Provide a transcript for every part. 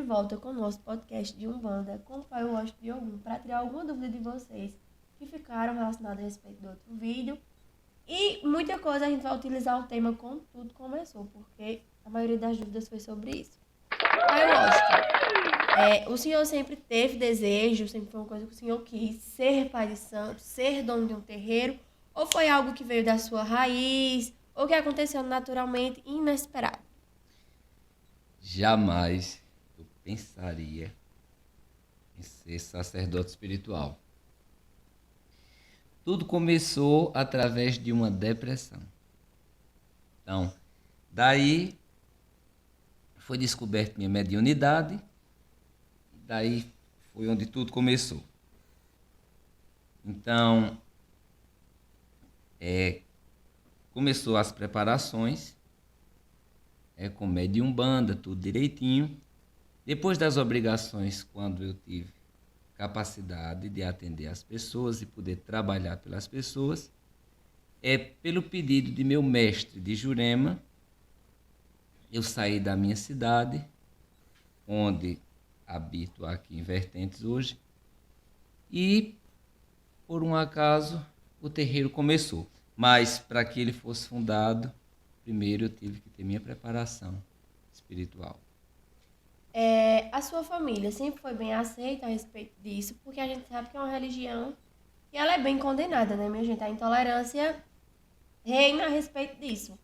volta com o nosso podcast de Umbanda com o Pai Washington de Ogum para tirar alguma dúvida de vocês que ficaram relacionadas a respeito do outro vídeo. E muita coisa a gente vai utilizar o tema como tudo começou, porque a maioria das dúvidas foi sobre isso. Pai Washington, o senhor sempre teve desejo, sempre foi uma coisa que o senhor quis, ser pai de santo, ser dono de um terreiro, ou foi algo que veio da sua raiz, ou que aconteceu naturalmente e inesperado? Jamais eu pensaria em ser sacerdote espiritual. Tudo começou através de uma depressão. Então, daí foi descoberta minha mediunidade, daí foi onde tudo começou. Então, começou as preparações, com médium Umbanda, tudo direitinho. Depois das obrigações, quando eu tive capacidade de atender as pessoas e poder trabalhar pelas pessoas, pelo pedido de meu mestre de Jurema, eu saí da minha cidade, onde habito aqui em Vertentes hoje, e, por um acaso, o terreiro começou. Mas, para que ele fosse fundado, primeiro eu tive que ter minha preparação espiritual. A sua família sempre foi bem aceita a respeito disso, porque a gente sabe que é uma religião e ela é bem condenada, né, minha gente? A intolerância reina a respeito disso.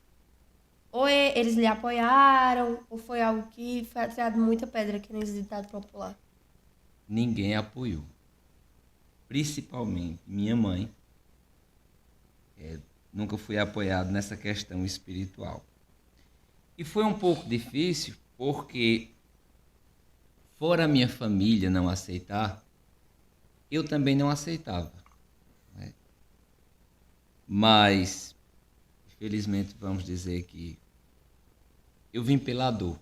Ou eles lhe apoiaram, ou foi algo que foi atirado muita pedra, que nem esse ditado popular? Ninguém apoiou. Principalmente minha mãe. Nunca fui apoiado nessa questão espiritual. E foi um pouco difícil, porque, fora a minha família não aceitar, eu também não aceitava. Né? Mas, infelizmente, vamos dizer que eu vim pela dor.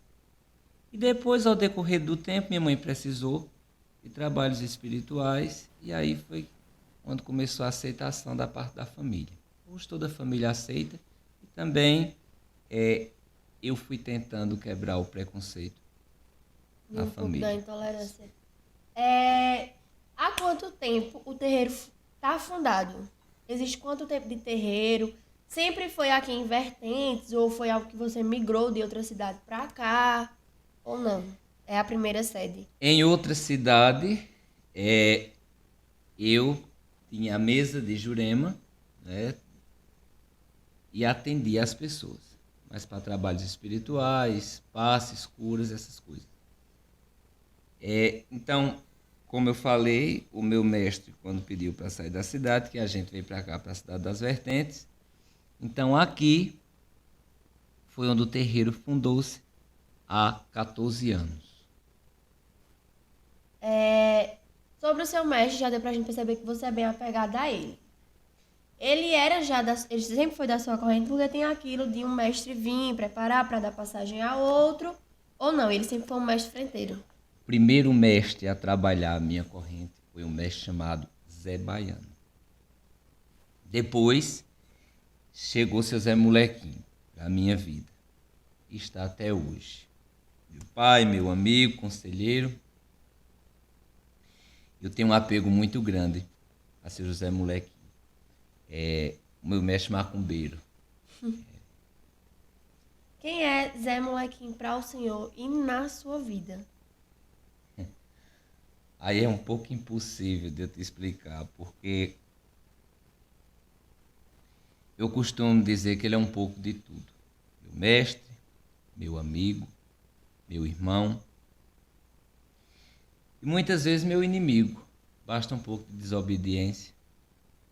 E depois, ao decorrer do tempo, minha mãe precisou de trabalhos espirituais, e aí foi quando começou a aceitação da parte da família. Hoje toda a família aceita, e também eu fui tentando quebrar o preconceito na família. Da intolerância. Há quanto tempo o terreiro está fundado? Existe quanto tempo de terreiro? Sempre foi aqui em Vertentes ou foi algo que você migrou de outra cidade para cá? Ou não? É a primeira sede? Em outra cidade, eu tinha a mesa de Jurema, né, e atendia as pessoas, mas para trabalhos espirituais, passes, curas, essas coisas. Então, como eu falei, o meu mestre, quando pediu para sair da cidade, que a gente veio para cá, para a cidade das Vertentes, então aqui foi onde o terreiro fundou-se há 14 anos. Sobre o seu mestre, já deu pra gente perceber que você é bem apegado a ele. Ele sempre foi da sua corrente, porque tem aquilo de um mestre vir, preparar para dar passagem a outro, ou não, ele sempre foi um mestre frenteiro. O primeiro mestre a trabalhar a minha corrente foi um mestre chamado Zé Baiano. Depois chegou seu Zé Molequinho para a minha vida e está até hoje. Meu pai, meu amigo, conselheiro. Eu tenho um apego muito grande a seu José Molequinho. O meu mestre macumbeiro. Quem é Zé Molequinho para o senhor e na sua vida? Aí é um pouco impossível de eu te explicar, porque eu costumo dizer que ele é um pouco de tudo. Meu mestre, meu amigo, meu irmão e muitas vezes meu inimigo. Basta um pouco de desobediência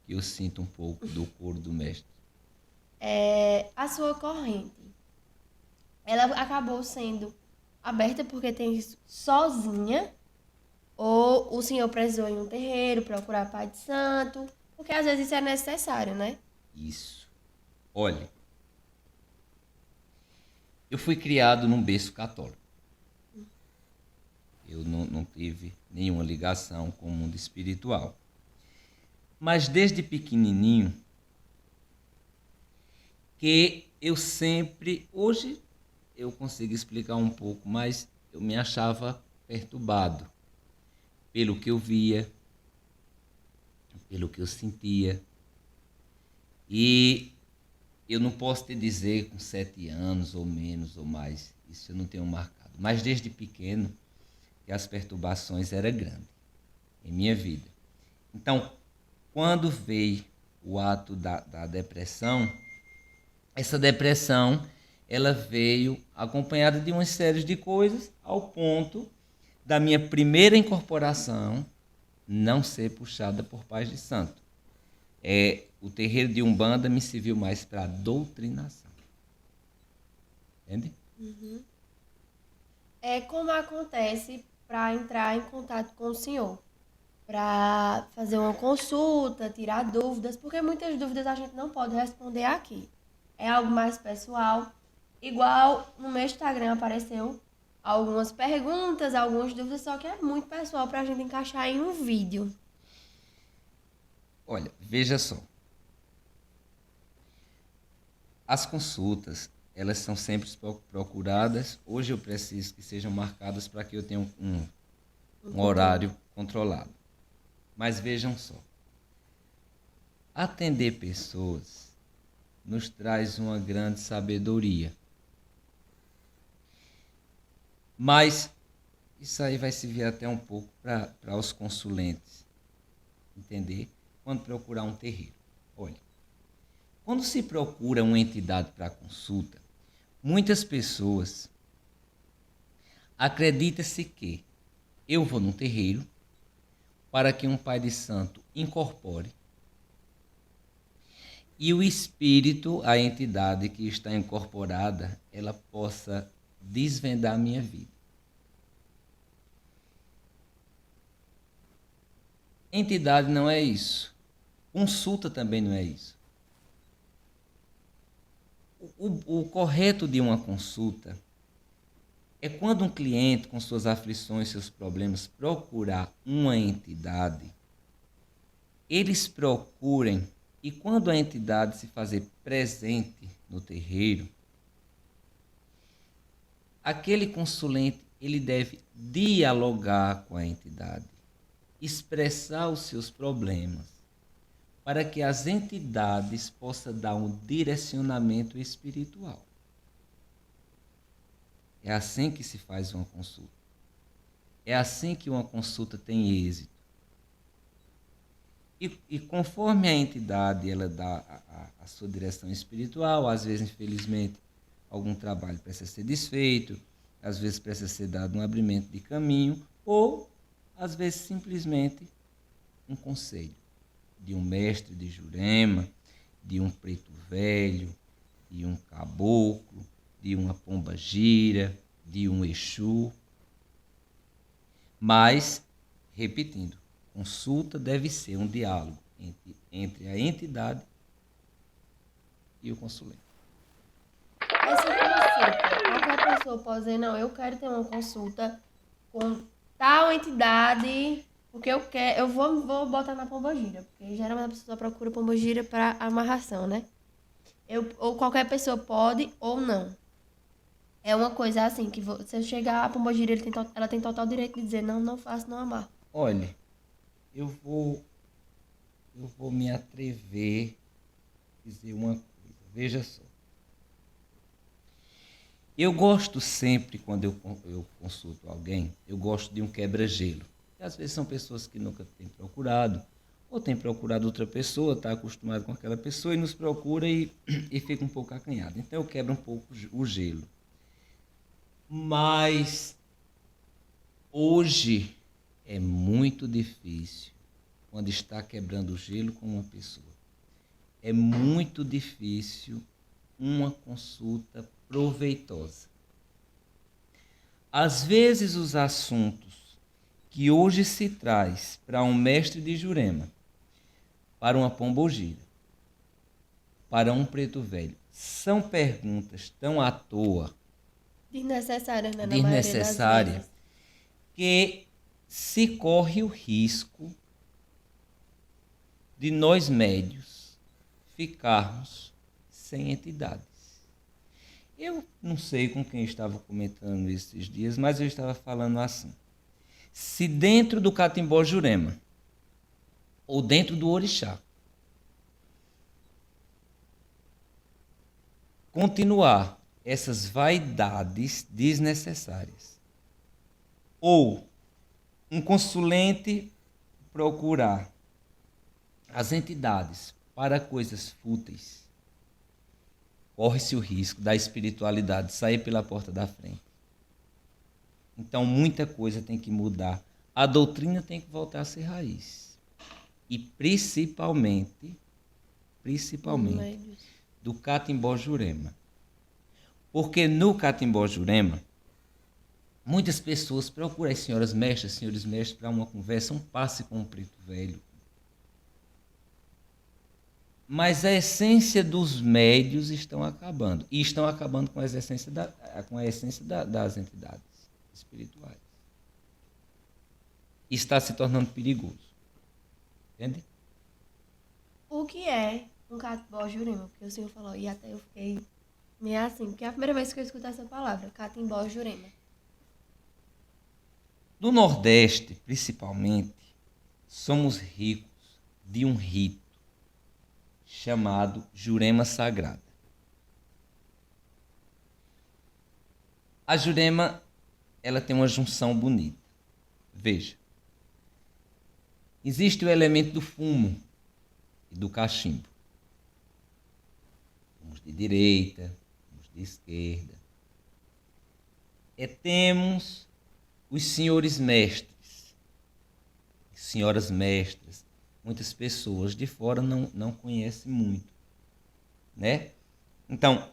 que eu sinto um pouco do couro do mestre. A sua corrente, ela acabou sendo aberta porque tem sozinha, ou o senhor precisou ir em um terreiro, procurar pai de santo, porque às vezes isso é necessário, né? Isso. Olha, eu fui criado num berço católico. Eu não tive nenhuma ligação com o mundo espiritual. Mas desde pequenininho, que eu sempre, hoje eu consigo explicar um pouco, mas eu me achava perturbado pelo que eu via, pelo que eu sentia. E eu não posso te dizer com 7 anos ou menos ou mais, isso eu não tenho marcado. Mas desde pequeno que as perturbações eram grandes em minha vida. Então, quando veio o ato da depressão, essa depressão ela veio acompanhada de uma série de coisas ao ponto da minha primeira incorporação não ser puxada por pais de santo. O terreiro de Umbanda me serviu mais para doutrinação. Entende? Uhum. É como acontece para entrar em contato com o senhor, para fazer uma consulta, tirar dúvidas, porque muitas dúvidas a gente não pode responder aqui. É algo mais pessoal. Igual no meu Instagram apareceu algumas perguntas, algumas dúvidas, só que é muito pessoal para a gente encaixar em um vídeo. Olha, veja só. As consultas, elas são sempre procuradas. Hoje eu preciso que sejam marcadas para que eu tenha um horário controlado. Mas vejam só. Atender pessoas nos traz uma grande sabedoria. Mas isso aí vai servir até um pouco para os consulentes entender quando procurar um terreiro. Olha, quando se procura uma entidade para consulta, muitas pessoas acreditam-se que eu vou num terreiro para que um pai de santo incorpore e o espírito, a entidade que está incorporada, ela possa desvendar a minha vida. Entidade não é isso. Consulta também não é isso. O correto de uma consulta é quando um cliente com suas aflições, seus problemas, procurar uma entidade, eles procurem, e quando a entidade se fazer presente no terreiro, aquele consulente ele deve dialogar com a entidade, expressar os seus problemas, para que as entidades possam dar um direcionamento espiritual. É assim que se faz uma consulta. É assim que uma consulta tem êxito. E conforme a entidade ela dá a sua direção espiritual, às vezes, infelizmente, algum trabalho precisa ser desfeito, às vezes precisa ser dado um abrimento de caminho, ou, às vezes, simplesmente um conselho de um mestre de Jurema, de um preto velho, de um caboclo, de uma pombagira, de um Exu. Mas, repetindo, consulta deve ser um diálogo entre a entidade e o consulente. Essa consulta, qualquer pessoa pode dizer, não, eu quero ter uma consulta com tal entidade, porque eu vou botar na pombogira, porque geralmente a pessoa procura pombogira para amarração, né? Ou qualquer pessoa pode ou não. É uma coisa assim, que se eu chegar a pombogira, ela tem total direito de dizer, não, não faço, não amarro. Olha, eu vou me atrever a dizer uma coisa. Veja só. Eu gosto sempre, quando eu consulto alguém, eu gosto de um quebra-gelo. Às vezes são pessoas que nunca têm procurado, ou têm procurado outra pessoa, está acostumado com aquela pessoa e nos procura e fica um pouco acanhado. Então eu quebro um pouco o gelo. Mas hoje é muito difícil, quando está quebrando o gelo com uma pessoa, é muito difícil uma consulta proveitosa. Às vezes os assuntos que hoje se traz para um mestre de Jurema, para uma pombogira, para um preto velho, são perguntas tão à toa, Desnecessárias, né? desnecessárias, que se corre o risco de nós médios ficarmos sem entidades. Eu não sei com quem estava comentando esses dias, mas eu estava falando assim. Se dentro do Catimbó Jurema ou dentro do orixá continuar essas vaidades desnecessárias, ou um consulente procurar as entidades para coisas fúteis, corre-se o risco da espiritualidade sair pela porta da frente. Então, muita coisa tem que mudar. A doutrina tem que voltar a ser raiz. E principalmente do Catimbó Jurema. Porque no Catimbó Jurema, muitas pessoas procuram as senhoras mestras, senhores mestres, para uma conversa, um passe com um preto velho. Mas a essência dos médios estão acabando. E estão acabando com a essência das entidades espirituais. Está se tornando perigoso. Entende? O que é um Catimbó Jurema? Porque o senhor falou, e até eu fiquei meio assim, porque é a primeira vez que eu escuto essa palavra, Catimbó Jurema. No Nordeste, principalmente, somos ricos de um rito chamado Jurema Sagrada. A Jurema, ela tem uma junção bonita. Veja, existe o elemento do fumo e do cachimbo. Fumos de direita, fumos de esquerda. Temos os senhores mestres, senhoras mestras. Muitas pessoas de fora não conhecem muito, né? Então,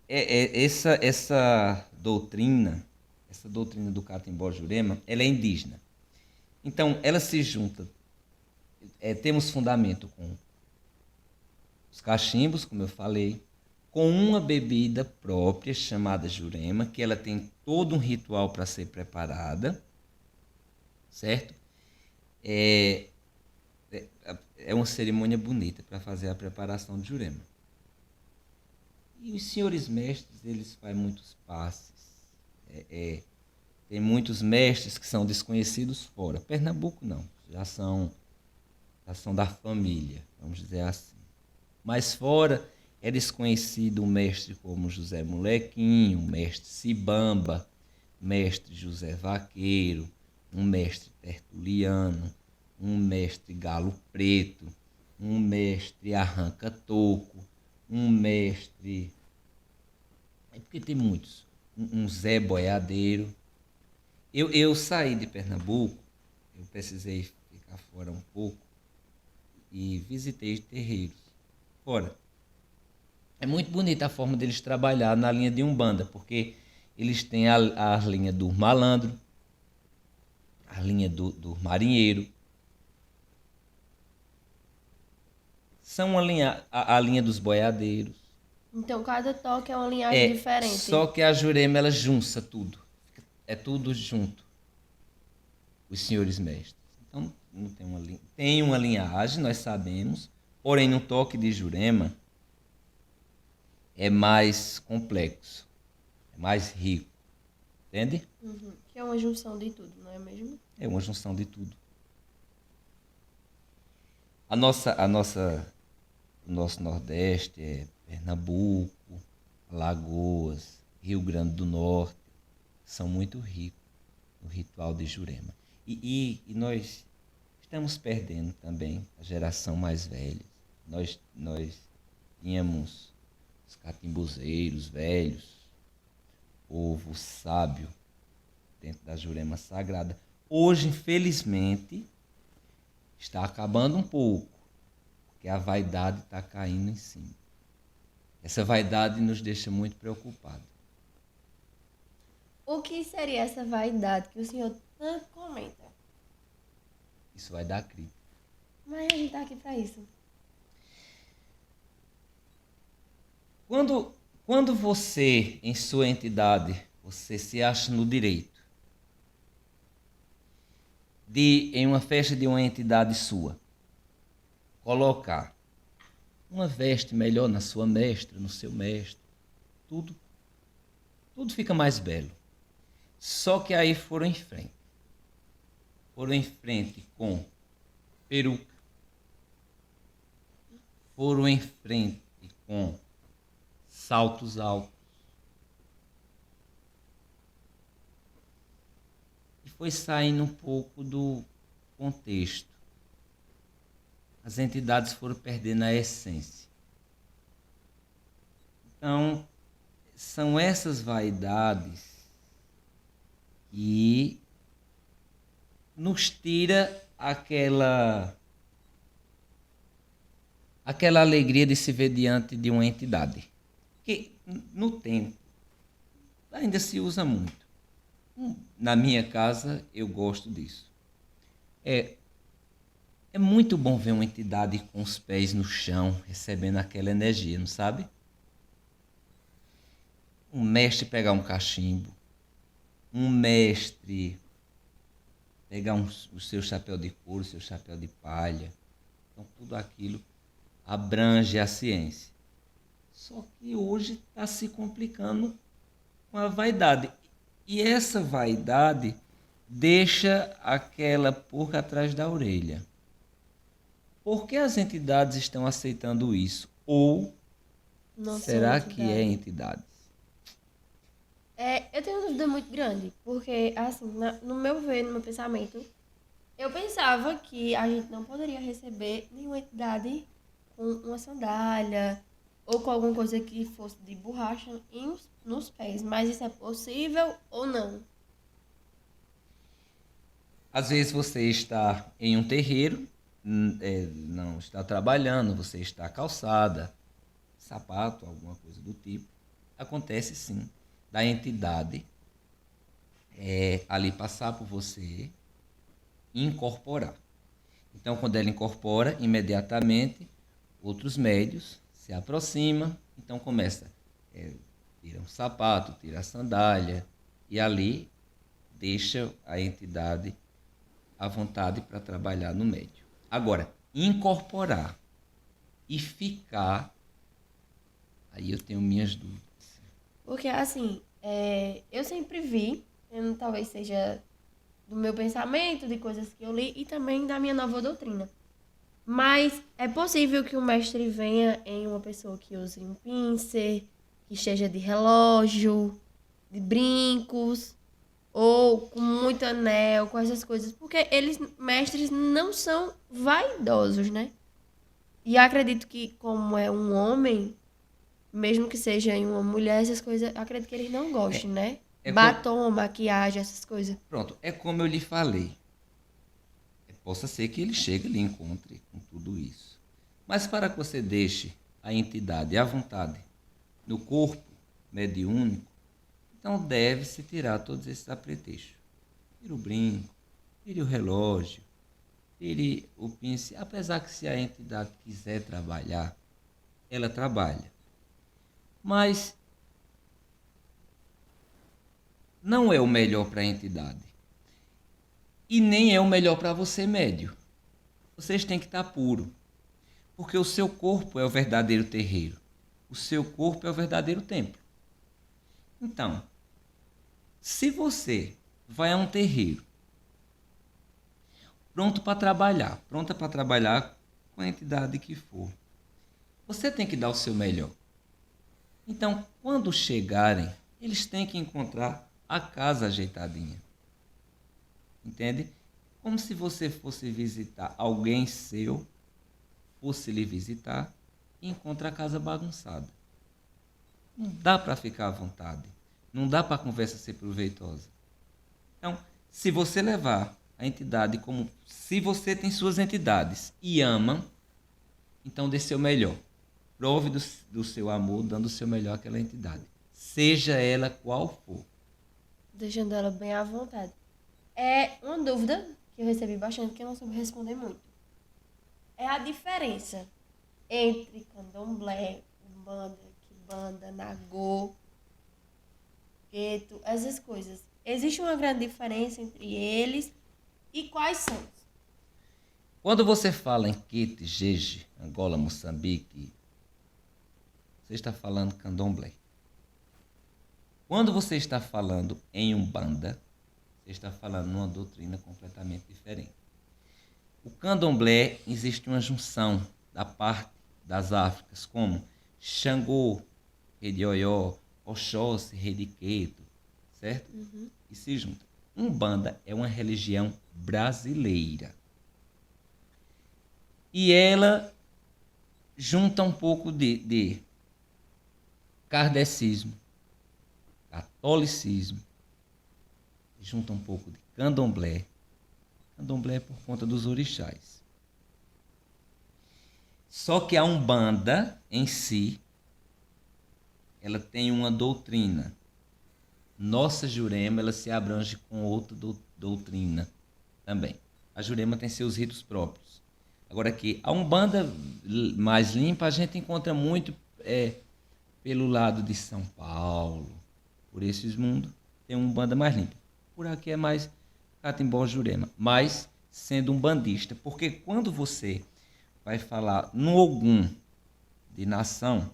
essa doutrina do Catimbó Jurema, ela é indígena. Então, ela se junta, temos fundamento com os cachimbos, como eu falei, com uma bebida própria chamada Jurema, que ela tem todo um ritual para ser preparada, certo? É uma cerimônia bonita para fazer a preparação de Jurema. E os senhores mestres, eles fazem muitos passes. Tem muitos mestres que são desconhecidos fora. Pernambuco não, já são da família, vamos dizer assim. Mas fora é desconhecido um mestre como José Molequinho, um mestre Cibamba, mestre José Vaqueiro, um mestre Tertuliano, um mestre Galo Preto, um mestre Arranca Toco, um mestre... porque tem muitos. Um Zé Boiadeiro. Eu saí de Pernambuco, eu precisei ficar fora um pouco e visitei terreiros. Fora. É muito bonita a forma deles trabalhar na linha de Umbanda, porque eles têm a linha do malandro, a linha do marinheiro. São a linha dos boiadeiros. Então, cada toque é uma linhagem diferente. Só que a Jurema, ela junta tudo. É tudo junto. Os senhores mestres. Então, não tem uma linhagem, nós sabemos. Porém, no toque de Jurema, é mais complexo. É mais rico. Entende? Uhum. Que é uma junção de tudo, não é mesmo? É uma junção de tudo. O nosso Nordeste é Pernambuco, Alagoas, Rio Grande do Norte, são muito ricos no ritual de Jurema. E nós estamos perdendo também a geração mais velha. Nós tínhamos os catimbuzeiros velhos, povo sábio dentro da Jurema Sagrada. Hoje, infelizmente, está acabando um pouco, porque a vaidade está caindo em cima. Essa vaidade nos deixa muito preocupados. O que seria essa vaidade que o senhor tanto comenta? Isso vai dar crítica. Mas a gente está aqui para isso. Quando você, em sua entidade, você se acha no direito de, em uma festa de uma entidade sua, colocar uma veste melhor na sua mestra, no seu mestre, tudo fica mais belo. Só que aí foram em frente. foram em frente com peruca, foram em frente com saltos altos. E foi saindo um pouco do contexto. As entidades foram perdendo a essência. Então, são essas vaidades que nos tira aquela alegria de se ver diante de uma entidade. Que no tempo ainda se usa muito. Na minha casa eu gosto disso. É muito bom ver uma entidade com os pés no chão, recebendo aquela energia, não sabe? Um mestre pegar um cachimbo, um mestre pegar o seu chapéu de couro, o seu chapéu de palha. Então, tudo aquilo abrange a ciência. Só que hoje está se complicando com a vaidade. E essa vaidade deixa aquela pulga atrás da orelha. Por que as entidades estão aceitando isso? Ou Não será são que é entidades? Eu tenho uma dúvida muito grande, porque, assim, no meu ver, no meu pensamento, eu pensava que a gente não poderia receber nenhuma entidade com uma sandália ou com alguma coisa que fosse de borracha nos pés. Mas isso é possível ou não? Às vezes você está em um terreiro, não está trabalhando, você está calçada, sapato, alguma coisa do tipo. Acontece sim, da entidade ali passar por você e incorporar. Então, quando ela incorpora, imediatamente outros médios se aproximam, então começa, tira um sapato, tira a sandália, e ali deixa a entidade à vontade para trabalhar no médio. Agora, incorporar e ficar, aí eu tenho minhas dúvidas. Porque, assim, eu sempre vi, talvez seja do meu pensamento, de coisas que eu li e também da minha nova doutrina. Mas é possível que o mestre venha em uma pessoa que use um pincer, que esteja de relógio, de brincos, ou com muito anel, com essas coisas. Porque mestres, não são vaidosos, né? E eu acredito que, como é um homem, mesmo que seja em uma mulher, essas coisas, eu acredito que eles não gostem, né? Batom, maquiagem, essas coisas. Pronto, é como eu lhe falei. Possa ser que ele chegue e lhe encontre com tudo isso. Mas para que você deixe a entidade à vontade no corpo mediúnico, então deve-se tirar todos esses apetrechos. Tire o brinco, tire o relógio, tire o pince. Apesar que se a entidade quiser trabalhar, ela trabalha. Mas não é o melhor para a entidade. E nem é o melhor para você, médio. Vocês têm que estar puro. Porque o seu corpo é o verdadeiro terreiro. O seu corpo é o verdadeiro templo. Então, se você vai a um terreiro, pronta para trabalhar com a entidade que for, você tem que dar o seu melhor. Então, quando chegarem, eles têm que encontrar a casa ajeitadinha. Entende? Como se você fosse visitar alguém seu, fosse lhe visitar e encontra a casa bagunçada. Não dá para ficar à vontade. Não dá para a conversa ser proveitosa. Então, se você levar a entidade como... Se você tem suas entidades e ama, então dê seu melhor. Prove do seu amor, dando o seu melhor àquela entidade. Seja ela qual for. Deixando ela bem à vontade. É uma dúvida que eu recebi bastante, que eu não soube responder muito. É a diferença entre candomblé, umbanda, quimbanda, nagô, gueto, essas coisas. Existe uma grande diferença entre eles e quais são? Quando você fala em Quete, Jeje, Angola, Moçambique, você está falando candomblé. Quando você está falando em umbanda, Você está falando numa doutrina completamente diferente. O candomblé existe uma junção da parte das Áfricas, como Xangô, rei de Oió, Oxóssi, rei de Queto, certo? E se junta. Umbanda é uma religião brasileira. E ela junta um pouco de kardecismo, catolicismo, junta um pouco de candomblé. Candomblé é por conta dos orixás. Só que a Umbanda em si, ela tem uma doutrina. Nossa Jurema, ela se abrange com outra doutrina também. A Jurema tem seus ritos próprios. Agora aqui, a Umbanda mais limpa, a gente encontra muito pelo lado de São Paulo, por esses mundos, tem uma Umbanda mais limpa. Por aqui é mais Catimbó, Jurema, mas sendo um bandista, porque quando você vai falar no Ogum de nação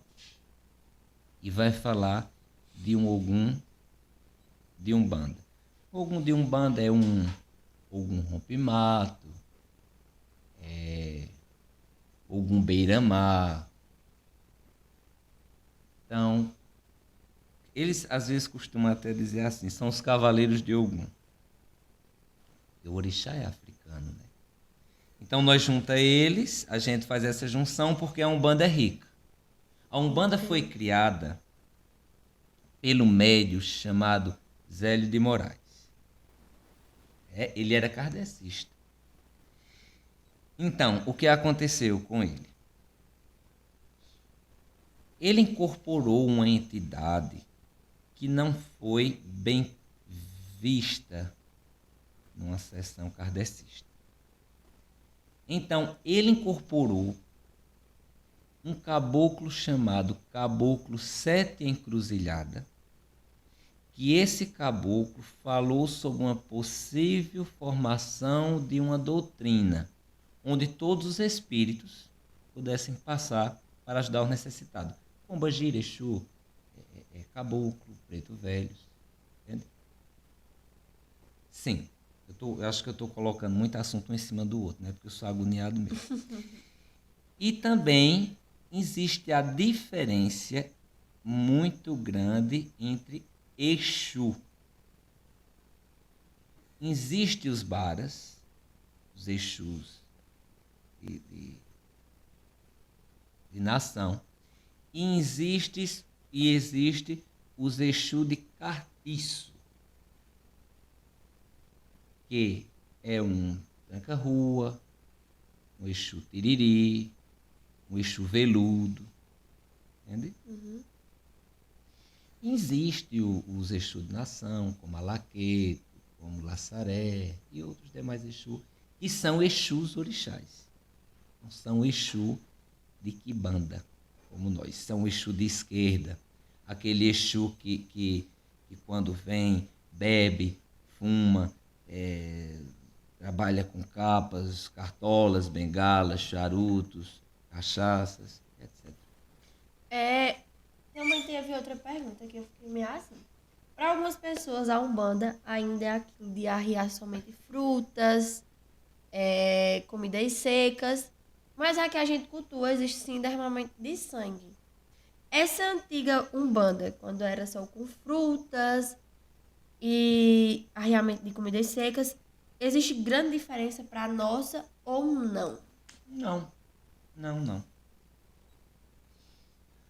e vai falar de um Ogum de Umbanda. O Ogum de Umbanda é um Ogum rompe-mato, Ogum beira-mar. Então, eles às vezes costumam até dizer assim, são os cavaleiros de Ogum. O orixá é africano, né? Então nós junta eles, a gente faz essa junção porque a Umbanda é rica. A Umbanda foi criada pelo médium chamado Zélio de Moraes. Ele era kardecista. Então, o que aconteceu com ele? Ele incorporou uma entidade que não foi bem vista numa sessão kardecista. Então, ele incorporou um caboclo chamado Caboclo Sete Encruzilhada, que esse caboclo falou sobre uma possível formação de uma doutrina, onde todos os espíritos pudessem passar para ajudar os necessitados. Pombagira, Exu, Caboclo, Preto Velhos. Entende? Sim, eu acho que eu estou colocando muito assunto um em cima do outro, né? Porque eu sou agoniado mesmo. E também existe a diferença muito grande entre Exu. Existem os baras, os Exus de nação, e existe os Exu de cartiço, que é um tranca-rua, um Exu tiriri, um Exu veludo, entende? Existe os Exu de nação, como Alaqueto, como Laçaré e outros demais Exu, que são Exus orixás. Não são Exu de Quibanda, como nós. São Exu de esquerda. Aquele Exu que quando vem, bebe, fuma, trabalha com capas, cartolas, bengalas, charutos, cachaças, etc. Também teve outra pergunta que eu fiquei meio assim. Para algumas pessoas, a Umbanda ainda é aquilo de arriar somente frutas, comidas secas, mas a que a gente cultua existe sim derramamento de sangue. Essa antiga Umbanda, quando era só com frutas e arriamento de comidas secas, existe grande diferença para a nossa ou não? Não.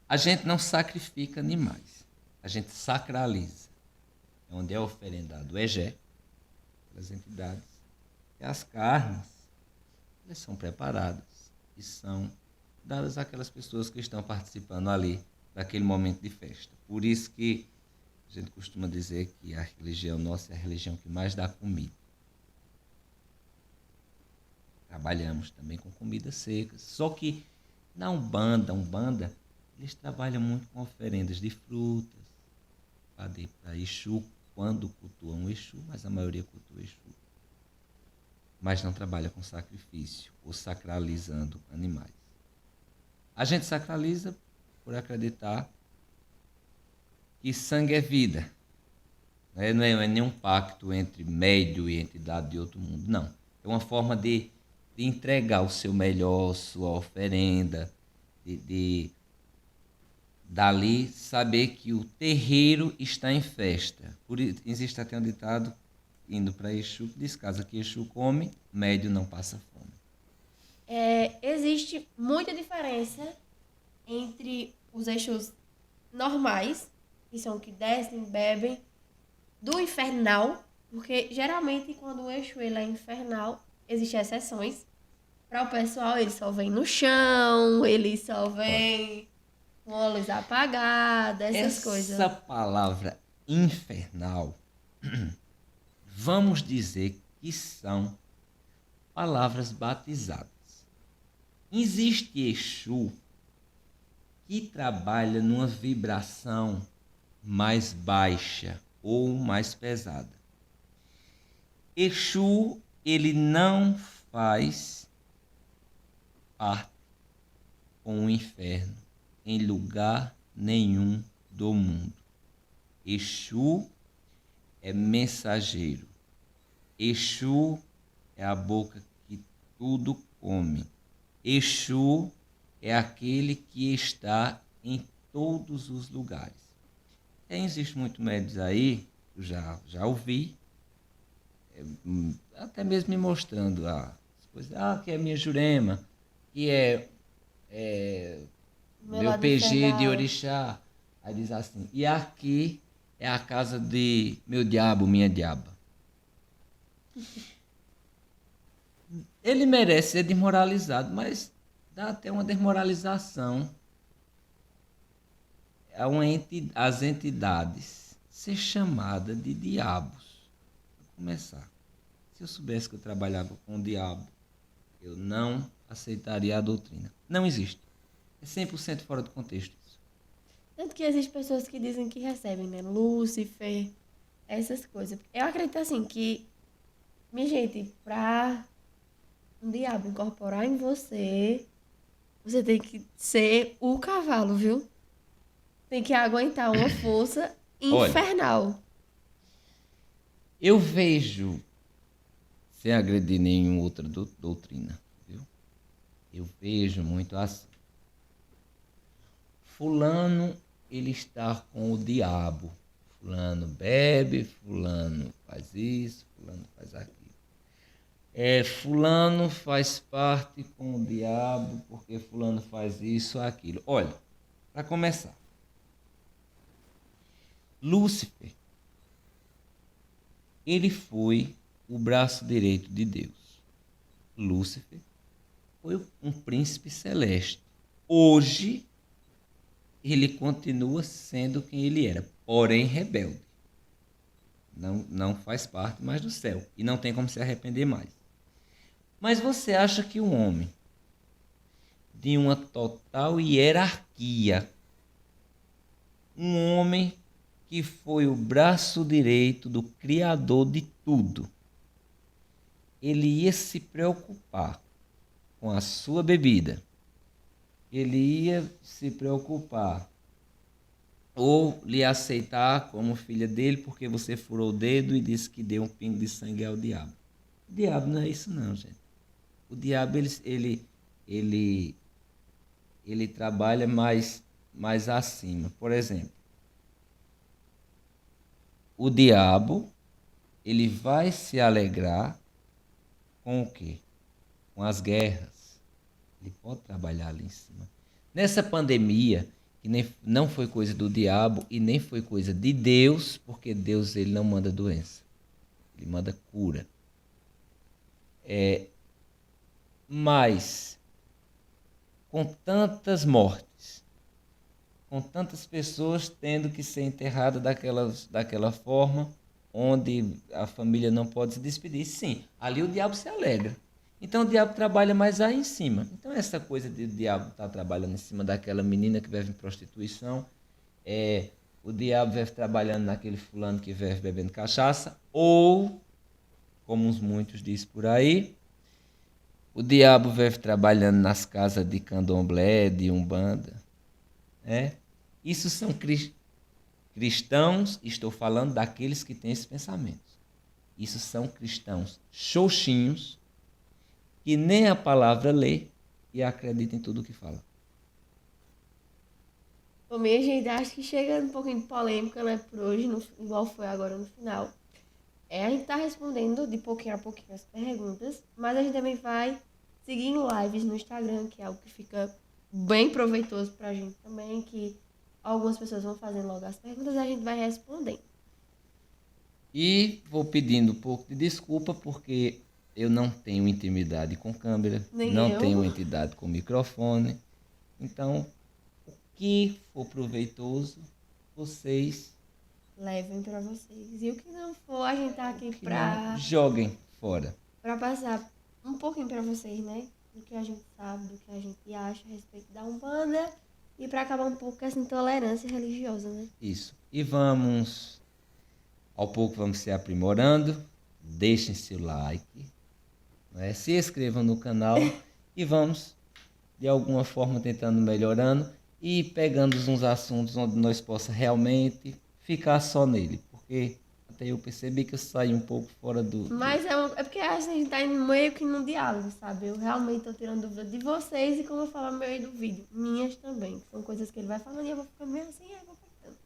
A gente não sacrifica animais, a gente sacraliza. Onde é oferendado o egé, pelas entidades, e as carnes, elas são preparadas e são dadas àquelas pessoas que estão participando ali daquele momento de festa. Por isso que a gente costuma dizer que a religião nossa é a religião que mais dá comida. Trabalhamos também com comidas secas, só que na Umbanda, eles trabalham muito com oferendas de frutas, para Exu, quando cultuam Exu, mas a maioria cultua Exu. Mas não trabalha com sacrifício ou sacralizando animais. A gente sacraliza por acreditar que sangue é vida. né? Não é nenhum pacto entre médio e entidade de outro mundo, não. É uma forma de entregar o seu melhor, sua oferenda, de dali saber que o terreiro está em festa. Existe até um ditado indo para Exu que diz: casa que Exu come, médio não passa fome. Existe muita diferença entre os Exus normais, que são que descem, bebem, do infernal, porque geralmente quando o Exu ele é infernal, existem exceções. Para o pessoal, ele só vem no chão, ele só vem com a luz apagada, essas coisas. Essa palavra infernal, vamos dizer que são palavras batizadas. Existe Exu que trabalha numa vibração mais baixa ou mais pesada. Exu, ele não faz parte com o inferno em lugar nenhum do mundo. Exu é mensageiro. Exu é a boca que tudo come. Exu é aquele que está em todos os lugares. Existem muitos médios aí, eu já ouvi, até mesmo me mostrando as coisas. Que é minha Jurema, que é meu PG de orixá. Aí diz assim: e aqui é a casa de meu diabo, minha diaba. Ele merece ser desmoralizado, mas dá até uma desmoralização as entidades ser chamadas de diabos. Vou começar. Se eu soubesse que eu trabalhava com o diabo, eu não aceitaria a doutrina. Não existe. É 100% fora do contexto isso. Tanto que existem pessoas que dizem que recebem, né? Lúcifer, essas coisas. Eu acredito assim que, minha gente, pra um diabo incorporar em você, você tem que ser o cavalo, viu? Tem que aguentar uma força infernal. Olha, eu vejo, sem agredir nenhuma outra doutrina, viu? Eu vejo muito assim. Fulano, ele está com o diabo. Fulano bebe, fulano faz isso, fulano faz aquilo. Fulano faz parte com o diabo porque fulano faz isso ou aquilo. Olha, para começar, Lúcifer, ele foi o braço direito de Deus. Lúcifer foi um príncipe celeste. Hoje, ele continua sendo quem ele era, porém rebelde. Não faz parte mais do céu e não tem como se arrepender mais. Mas você acha que um homem de uma total hierarquia, um homem que foi o braço direito do Criador de tudo, ele ia se preocupar com a sua bebida, ele ia se preocupar ou lhe aceitar como filha dele porque você furou o dedo e disse que deu um pingo de sangue ao diabo? O diabo não é isso não, gente. O diabo, ele trabalha mais acima. Por exemplo, o diabo, ele vai se alegrar com o quê? Com as guerras. Ele pode trabalhar ali em cima. Nessa pandemia, que não foi coisa do diabo e nem foi coisa de Deus, porque Deus ele não manda doença. Ele manda cura. Mas, com tantas mortes, com tantas pessoas tendo que ser enterradas daquela forma, onde a família não pode se despedir, sim, ali o diabo se alegra. Então o diabo trabalha mais aí em cima. Então essa coisa de o diabo estar trabalhando em cima daquela menina que vive em prostituição, o diabo vive trabalhando naquele fulano que vive bebendo cachaça, ou, como muitos dizem por aí, o diabo vive trabalhando nas casas de candomblé, de umbanda. Isso são Cristãos, estou falando daqueles que têm esses pensamentos. Isso são cristãos xoxinhos, que nem a palavra lê e acreditam em tudo o que fala. Bom, minha gente, acho que chega um pouquinho de polêmica, né, por hoje, igual foi agora no final. A gente tá respondendo de pouquinho a pouquinho as perguntas, mas a gente também vai seguindo lives no Instagram, que é algo que fica bem proveitoso pra gente também, que algumas pessoas vão fazendo logo as perguntas e a gente vai respondendo. E vou pedindo um pouco de desculpa, porque eu não tenho intimidade com câmera, Nem não eu. tenho intimidade com microfone. Então, o que for proveitoso, vocês Levem pra vocês. E o que não for, a gente tá aqui que não joguem fora. pra passar um pouquinho pra vocês, né? Do que a gente sabe, do que a gente acha a respeito da Umbanda e pra acabar um pouco com essa intolerância religiosa, né? Isso. E vamos, ao pouco vamos se aprimorando. Deixem seu like, né? Se inscrevam no canal e vamos, de alguma forma, tentando melhorando e pegando uns assuntos onde nós possa realmente ficar só nele. Porque até eu percebi que eu saí um pouco fora do... Mas é porque a gente tá indo meio que num diálogo, sabe? Eu realmente tô tirando dúvida de vocês e como eu falo no meio do vídeo. Minhas também. São coisas que ele vai falando e eu vou ficando meio assim, eu vou ficando.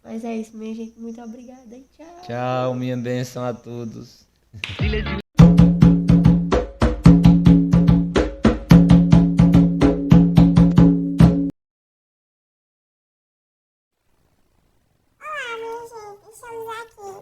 Mas é isso, minha gente. Muito obrigada e tchau. Tchau, minha bênção a todos. Olá, minha gente, estamos aqui